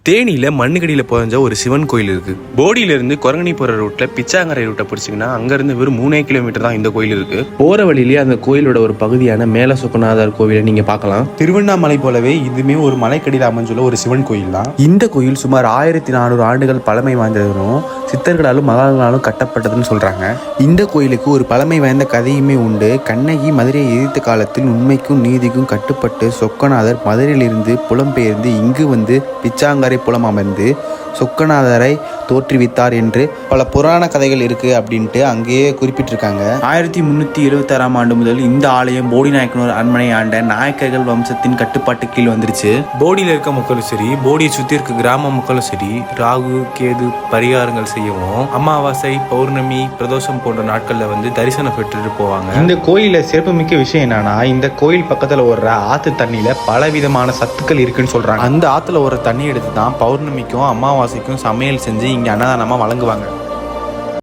தேனியில மண்ணுக்கடியில் புதஞ்ச ஒரு சிவன் கோயில் இருக்கு. போடியிலிருந்து குரங்கணி போற ரூட்ல பிச்சாங்கரை ரூட்டை பிடிச்சிங்கன்னா அங்கிருந்து வெறும் 3 கிலோமீட்டர் தான் இந்த கோயில் இருக்கு. போற வழியிலேயே அந்த கோயிலோட ஒரு பகுதியான மேல சொக்கநாதர் கோவிலை நீங்க பார்க்கலாம். திருவண்ணாமலை போலவே இதுவுமே ஒரு மலைக்கடியில் அமைஞ்சுள்ள ஒரு சிவன் கோயில் தான். இந்த கோயில் சுமார் 1400 ஆண்டுகள் பழமை வாய்ந்ததும் சித்தர்களாலும் மகான்களாலும் கட்டப்பட்டதுன்னு சொல்றாங்க. இந்த கோயிலுக்கு ஒரு பழமை வாய்ந்த கதையுமே உண்டு. கண்ணகி மதுரையை எதிர்த்த காலத்தில் உண்மைக்கும் நீதிக்கும் கட்டுப்பட்டு சொக்கநாதர் மதுரையிலிருந்து புலம்பெயர்ந்து இங்கு வந்து பிச்சாங்கரை புலம் அமர்ந்து சொக்கநாதரை தோற்றுவித்தார் என்று பல புராண கதைகள் இருக்கு அப்படின்ட்டு அங்கேயே குறிப்பிட்டிருக்காங்க. 1376 ஆண்டு முதல் இந்த ஆலயம் போடி நாயக்கனூர் அரண்மனை ஆண்ட நாயக்கர்கள் வம்சத்தின் கட்டுப்பாட்டு கீழ் வந்துருச்சு. போடியில் இருக்க மக்களும் சரி, போடியை சுற்றி இருக்க கிராம மக்களும் சரி, ராகு கேது பரிகாரங்கள் செய்யவும் அமாவாசை பௌர்ணமி பிரதோஷம் போன்ற நாட்கள்ல வந்து தரிசனம் பெற்றுட்டு போவாங்க. இந்த கோயில சிறப்புமிக்க விஷயம் என்னன்னா, இந்த கோயில் பக்கத்துல ஓடுற ஆத்து தண்ணியில பல விதமான சத்துக்கள் இருக்குன்னு சொல்றாங்க. அந்த ஆத்துல ஓடுற தண்ணி எடுத்து தான் பௌர்ணமிக்கும் அமாவாசைக்கும் சமையல் செஞ்சு இங்க அன்னதானமா வழங்குவாங்க.